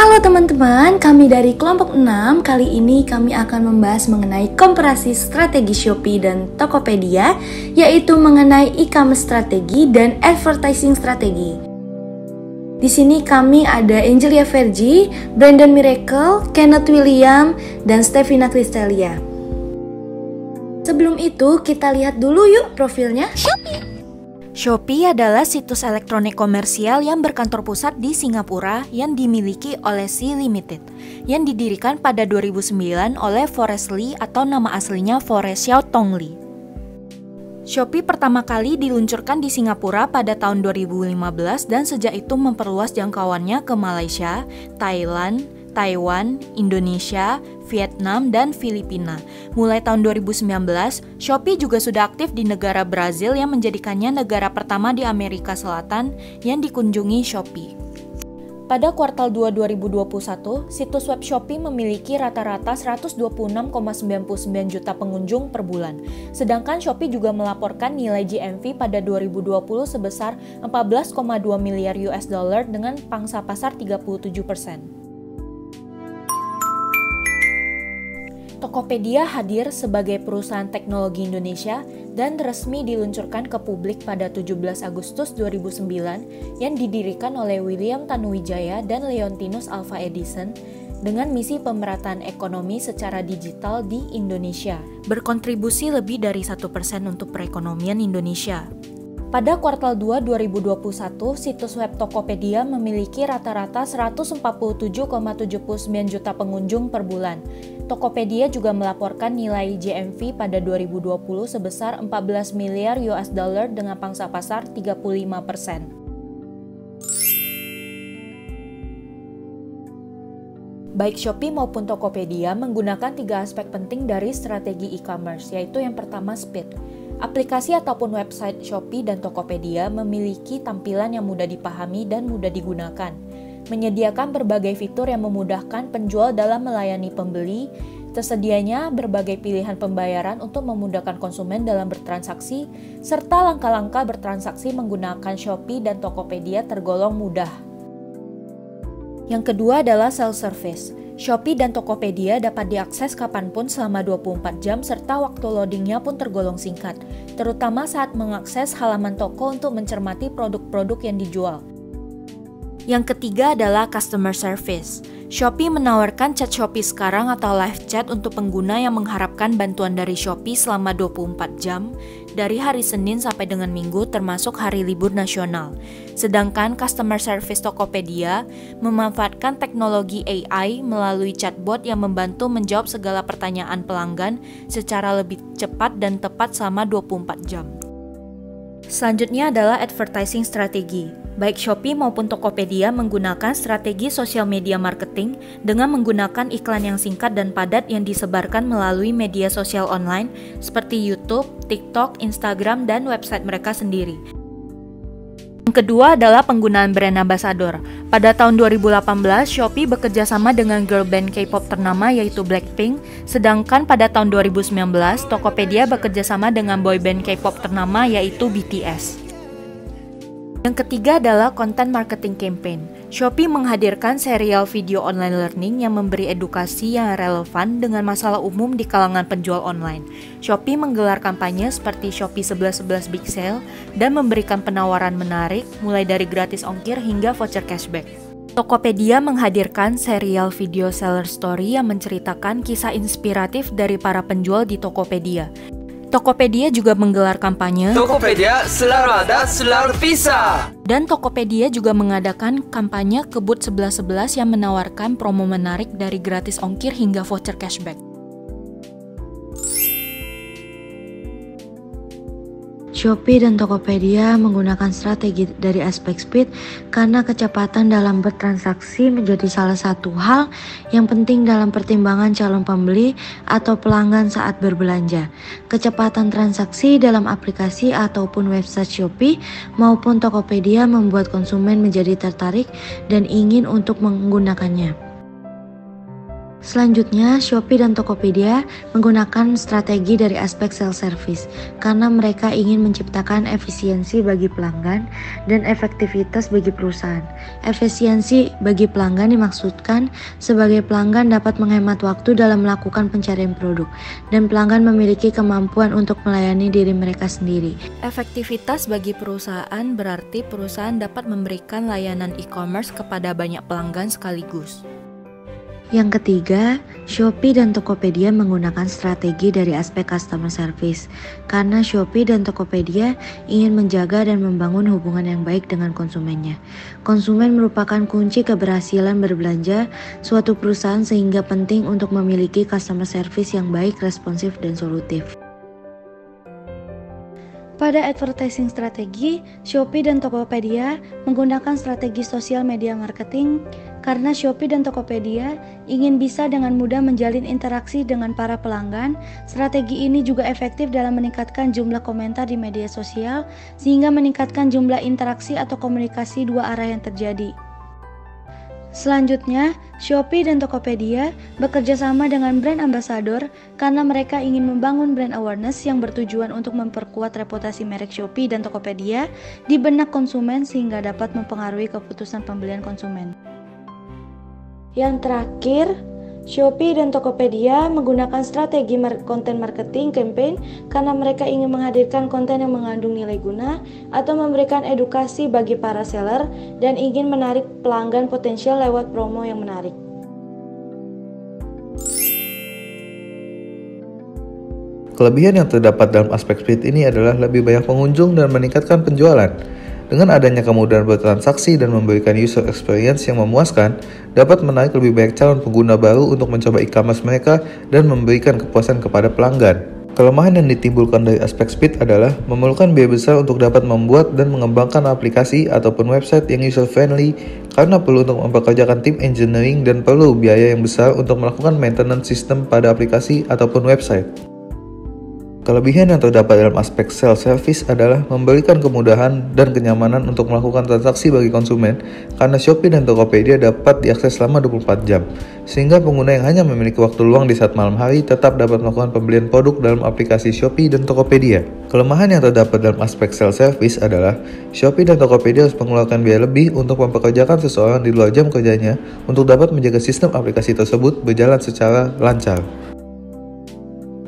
Halo teman-teman, kami dari kelompok 6. Kali ini kami akan membahas mengenai komparasi strategi Shopee dan Tokopedia, yaitu mengenai e-commerce strategi dan advertising strategi. Di sini kami ada Angelia Vergi, Brandon Miracle, Kenneth William, dan Stevina Cristelia. Sebelum itu, kita lihat dulu yuk profilnya. Shopee adalah situs elektronik komersial yang berkantor pusat di Singapura yang dimiliki oleh Sea Limited, yang didirikan pada 2009 oleh Forrest Li atau nama aslinya Forrest Xiao Tong Li. Shopee pertama kali diluncurkan di Singapura pada tahun 2015 dan sejak itu memperluas jangkauannya ke Malaysia, Thailand, Taiwan, Indonesia, Vietnam, dan Filipina. Mulai tahun 2019, Shopee juga sudah aktif di negara Brazil yang menjadikannya negara pertama di Amerika Selatan yang dikunjungi Shopee. Pada kuartal 2 2021, situs web Shopee memiliki rata-rata 126,99 juta pengunjung per bulan. Sedangkan Shopee juga melaporkan nilai GMV pada 2020 sebesar 14,2 miliar US dollar dengan pangsa pasar 37%. Tokopedia hadir sebagai perusahaan teknologi Indonesia dan resmi diluncurkan ke publik pada 17 Agustus 2009 yang didirikan oleh William Tanuwijaya dan Leontinus Alva Edison dengan misi pemerataan ekonomi secara digital di Indonesia, berkontribusi lebih dari 1% untuk perekonomian Indonesia. Pada kuartal 2 2021, situs web Tokopedia memiliki rata-rata 147,79 juta pengunjung per bulan. Tokopedia juga melaporkan nilai GMV pada 2020 sebesar 14 miliar US dollar dengan pangsa pasar 35%. Baik Shopee maupun Tokopedia menggunakan 3 aspek penting dari strategi e-commerce, yaitu yang pertama speed. Aplikasi ataupun website Shopee dan Tokopedia memiliki tampilan yang mudah dipahami dan mudah digunakan, menyediakan berbagai fitur yang memudahkan penjual dalam melayani pembeli, tersedianya berbagai pilihan pembayaran untuk memudahkan konsumen dalam bertransaksi, serta langkah-langkah bertransaksi menggunakan Shopee dan Tokopedia tergolong mudah. Yang kedua adalah self-service. Shopee dan Tokopedia dapat diakses kapanpun selama 24 jam serta waktu loadingnya pun tergolong singkat, terutama saat mengakses halaman toko untuk mencermati produk-produk yang dijual. Yang ketiga adalah customer service. Shopee menawarkan chat Shopee sekarang atau live chat untuk pengguna yang mengharapkan bantuan dari Shopee selama 24 jam dari hari Senin sampai dengan Minggu termasuk hari libur nasional. Sedangkan customer service Tokopedia memanfaatkan teknologi AI melalui chatbot yang membantu menjawab segala pertanyaan pelanggan secara lebih cepat dan tepat selama 24 jam. Selanjutnya adalah advertising strategi. Baik Shopee maupun Tokopedia menggunakan strategi sosial media marketing dengan menggunakan iklan yang singkat dan padat yang disebarkan melalui media sosial online seperti YouTube, TikTok, Instagram, dan website mereka sendiri. Yang kedua adalah penggunaan brand ambassador. Pada tahun 2018, Shopee bekerja sama dengan girl band K-pop ternama yaitu Blackpink, sedangkan pada tahun 2019, Tokopedia bekerja sama dengan boy band K-pop ternama yaitu BTS. Yang ketiga adalah content marketing campaign. Shopee menghadirkan serial video online learning yang memberi edukasi yang relevan dengan masalah umum di kalangan penjual online. Shopee menggelar kampanye seperti Shopee 11.11 Big Sale dan memberikan penawaran menarik mulai dari gratis ongkir hingga voucher cashback. Tokopedia menghadirkan serial video seller story yang menceritakan kisah inspiratif dari para penjual di Tokopedia. Tokopedia juga menggelar kampanye Tokopedia selalu ada, selalu bisa. Dan Tokopedia juga mengadakan kampanye Kebut 11.11 yang menawarkan promo menarik dari gratis ongkir hingga voucher cashback. Shopee dan Tokopedia menggunakan strategi dari aspek speed karena kecepatan dalam bertransaksi menjadi salah satu hal yang penting dalam pertimbangan calon pembeli atau pelanggan saat berbelanja. Kecepatan transaksi dalam aplikasi ataupun website Shopee maupun Tokopedia membuat konsumen menjadi tertarik dan ingin untuk menggunakannya. Selanjutnya, Shopee dan Tokopedia menggunakan strategi dari aspek self-service karena mereka ingin menciptakan efisiensi bagi pelanggan dan efektivitas bagi perusahaan. Efisiensi bagi pelanggan dimaksudkan sebagai pelanggan dapat menghemat waktu dalam melakukan pencarian produk dan pelanggan memiliki kemampuan untuk melayani diri mereka sendiri. Efektivitas bagi perusahaan berarti perusahaan dapat memberikan layanan e-commerce kepada banyak pelanggan sekaligus. Yang ketiga, Shopee dan Tokopedia menggunakan strategi dari aspek customer service karena Shopee dan Tokopedia ingin menjaga dan membangun hubungan yang baik dengan konsumennya. Konsumen merupakan kunci keberhasilan berbelanja suatu perusahaan sehingga penting untuk memiliki customer service yang baik, responsif, dan solutif. Pada advertising strategi, Shopee dan Tokopedia menggunakan strategi sosial media marketing karena Shopee dan Tokopedia ingin bisa dengan mudah menjalin interaksi dengan para pelanggan. Strategi ini juga efektif dalam meningkatkan jumlah komentar di media sosial sehingga meningkatkan jumlah interaksi atau komunikasi dua arah yang terjadi. Selanjutnya, Shopee dan Tokopedia bekerja sama dengan brand ambassador karena mereka ingin membangun brand awareness yang bertujuan untuk memperkuat reputasi merek Shopee dan Tokopedia di benak konsumen sehingga dapat mempengaruhi keputusan pembelian konsumen. Yang terakhir, Shopee dan Tokopedia menggunakan strategi konten marketing campaign karena mereka ingin menghadirkan konten yang mengandung nilai guna atau memberikan edukasi bagi para seller dan ingin menarik pelanggan potensial lewat promo yang menarik. Kelebihan yang terdapat dalam aspek speed ini adalah lebih banyak pengunjung dan meningkatkan penjualan. Dengan adanya kemudahan bertransaksi dan memberikan user experience yang memuaskan, dapat menarik lebih banyak calon pengguna baru untuk mencoba e-commerce mereka dan memberikan kepuasan kepada pelanggan. Kelemahan yang ditimbulkan dari aspek speed adalah memerlukan biaya besar untuk dapat membuat dan mengembangkan aplikasi ataupun website yang user-friendly karena perlu untuk mempekerjakan tim engineering dan perlu biaya yang besar untuk melakukan maintenance sistem pada aplikasi ataupun website. Kelebihan yang terdapat dalam aspek self-service adalah memberikan kemudahan dan kenyamanan untuk melakukan transaksi bagi konsumen karena Shopee dan Tokopedia dapat diakses selama 24 jam, sehingga pengguna yang hanya memiliki waktu luang di saat malam hari tetap dapat melakukan pembelian produk dalam aplikasi Shopee dan Tokopedia. Kelemahan yang terdapat dalam aspek self-service adalah Shopee dan Tokopedia harus mengeluarkan biaya lebih untuk mempekerjakan seseorang di luar jam kerjanya untuk dapat menjaga sistem aplikasi tersebut berjalan secara lancar.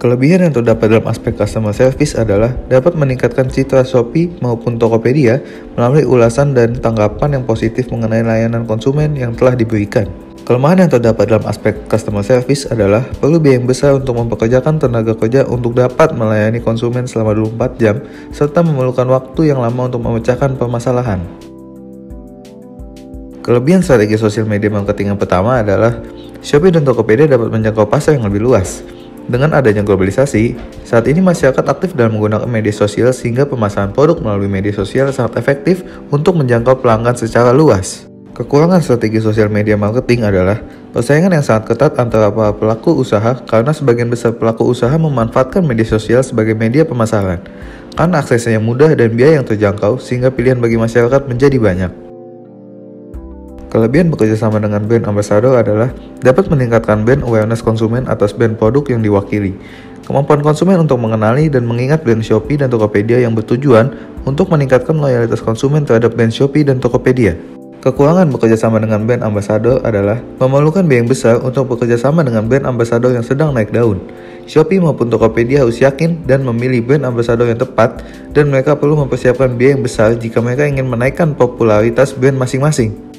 Kelebihan yang terdapat dalam aspek customer service adalah dapat meningkatkan citra Shopee maupun Tokopedia melalui ulasan dan tanggapan yang positif mengenai layanan konsumen yang telah diberikan. Kelemahan yang terdapat dalam aspek customer service adalah perlu biaya yang besar untuk mempekerjakan tenaga kerja untuk dapat melayani konsumen selama 24 jam serta memerlukan waktu yang lama untuk memecahkan permasalahan. Kelebihan strategi sosial media marketing yang pertama adalah Shopee dan Tokopedia dapat menjangkau pasar yang lebih luas. Dengan adanya globalisasi, saat ini masyarakat aktif dalam menggunakan media sosial sehingga pemasaran produk melalui media sosial sangat efektif untuk menjangkau pelanggan secara luas. Kekurangan strategi sosial media marketing adalah persaingan yang sangat ketat antara para pelaku usaha karena sebagian besar pelaku usaha memanfaatkan media sosial sebagai media pemasaran. Karena aksesnya yang mudah dan biaya yang terjangkau sehingga pilihan bagi masyarakat menjadi banyak. Kelebihan bekerjasama dengan brand ambassador adalah dapat meningkatkan brand awareness konsumen atas brand produk yang diwakili. Kemampuan konsumen untuk mengenali dan mengingat brand Shopee dan Tokopedia yang bertujuan untuk meningkatkan loyalitas konsumen terhadap brand Shopee dan Tokopedia. Kekurangan bekerjasama dengan brand ambassador adalah memerlukan biaya yang besar untuk bekerjasama dengan brand ambassador yang sedang naik daun. Shopee maupun Tokopedia harus yakin dan memilih brand ambassador yang tepat dan mereka perlu mempersiapkan biaya yang besar jika mereka ingin menaikkan popularitas brand masing-masing.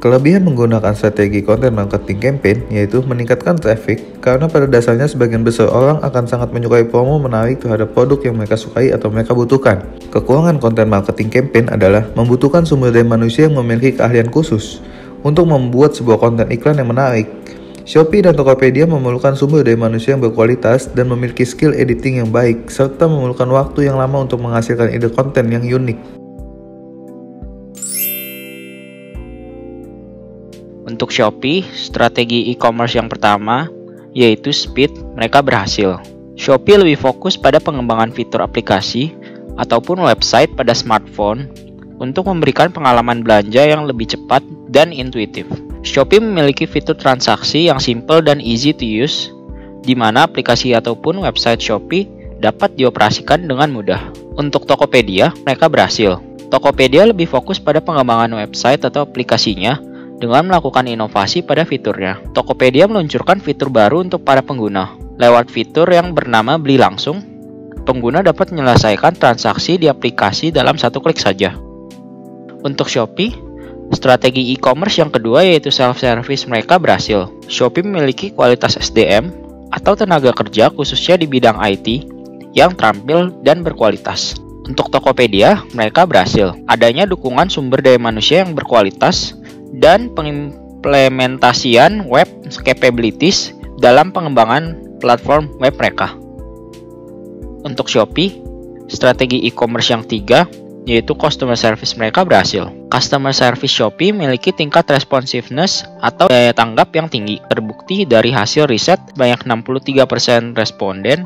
Kelebihan menggunakan strategi konten marketing campaign yaitu meningkatkan traffic karena pada dasarnya sebagian besar orang akan sangat menyukai promo menarik terhadap produk yang mereka sukai atau mereka butuhkan. Kekurangan konten marketing campaign adalah membutuhkan sumber daya manusia yang memiliki keahlian khusus untuk membuat sebuah konten iklan yang menarik. Shopee dan Tokopedia memerlukan sumber daya manusia yang berkualitas dan memiliki skill editing yang baik serta memerlukan waktu yang lama untuk menghasilkan ide konten yang unik. Untuk Shopee, strategi e-commerce yang pertama, yaitu speed, mereka berhasil. Shopee lebih fokus pada pengembangan fitur aplikasi ataupun website pada smartphone untuk memberikan pengalaman belanja yang lebih cepat dan intuitif. Shopee memiliki fitur transaksi yang simple dan easy to use, di mana aplikasi ataupun website Shopee dapat dioperasikan dengan mudah. Untuk Tokopedia, mereka berhasil. Tokopedia lebih fokus pada pengembangan website atau aplikasinya dengan melakukan inovasi pada fiturnya. Tokopedia meluncurkan fitur baru untuk para pengguna. Lewat fitur yang bernama beli langsung, pengguna dapat menyelesaikan transaksi di aplikasi dalam satu klik saja. Untuk Shopee, strategi e-commerce yang kedua yaitu self-service mereka berhasil. Shopee memiliki kualitas SDM atau tenaga kerja khususnya di bidang IT yang terampil dan berkualitas. Untuk Tokopedia, mereka berhasil. Adanya dukungan sumber daya manusia yang berkualitas dan pengimplementasian web capabilities dalam pengembangan platform web mereka. Untuk Shopee, strategi e-commerce yang tiga yaitu customer service mereka berhasil. Customer service Shopee memiliki tingkat responsiveness atau daya tanggap yang tinggi. Terbukti dari hasil riset, banyak 63% responden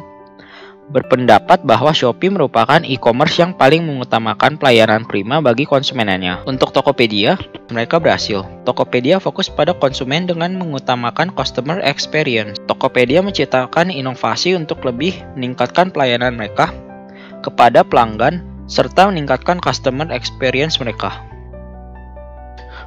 berpendapat bahwa Shopee merupakan e-commerce yang paling mengutamakan pelayanan prima bagi konsumennya. Untuk Tokopedia, mereka berhasil. Tokopedia fokus pada konsumen dengan mengutamakan customer experience. Tokopedia menciptakan inovasi untuk lebih meningkatkan pelayanan mereka kepada pelanggan serta meningkatkan customer experience mereka.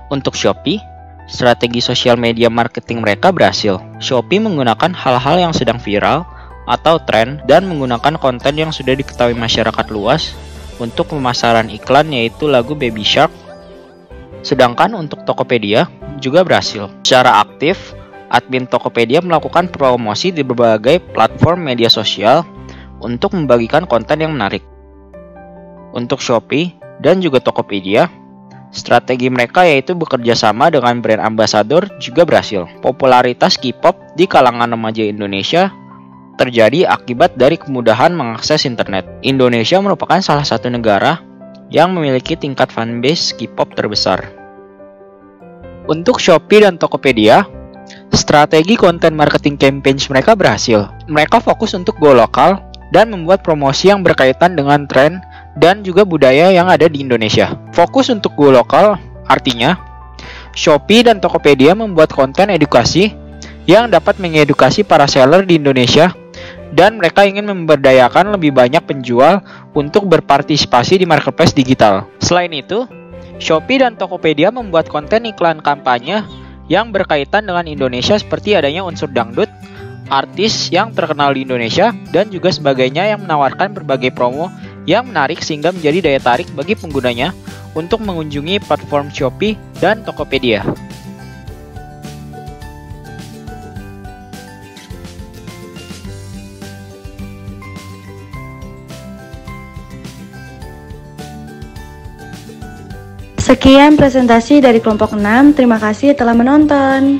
Untuk Shopee, strategi sosial media marketing mereka berhasil. Shopee menggunakan hal-hal yang sedang viral atau tren dan menggunakan konten yang sudah diketahui masyarakat luas untuk pemasaran iklan yaitu lagu Baby Shark. Sedangkan untuk Tokopedia juga berhasil. Secara aktif, admin Tokopedia melakukan promosi di berbagai platform media sosial untuk membagikan konten yang menarik. Untuk Shopee dan juga Tokopedia, strategi mereka yaitu bekerja sama dengan brand ambassador juga berhasil. Popularitas K-pop di kalangan remaja Indonesia terjadi akibat dari kemudahan mengakses internet. Indonesia merupakan salah satu negara yang memiliki tingkat fanbase K-pop terbesar. Untuk Shopee dan Tokopedia, strategi konten marketing campaigns mereka berhasil. Mereka fokus untuk go lokal dan membuat promosi yang berkaitan dengan tren dan juga budaya yang ada di Indonesia. Fokus untuk go lokal artinya Shopee dan Tokopedia membuat konten edukasi yang dapat mengedukasi para seller di Indonesia dan mereka ingin memberdayakan lebih banyak penjual untuk berpartisipasi di marketplace digital. Selain itu, Shopee dan Tokopedia membuat konten iklan kampanye yang berkaitan dengan Indonesia seperti adanya unsur dangdut, artis yang terkenal di Indonesia, dan juga sebagainya yang menawarkan berbagai promo yang menarik sehingga menjadi daya tarik bagi penggunanya untuk mengunjungi platform Shopee dan Tokopedia. Sekian presentasi dari kelompok 6. Terima kasih telah menonton.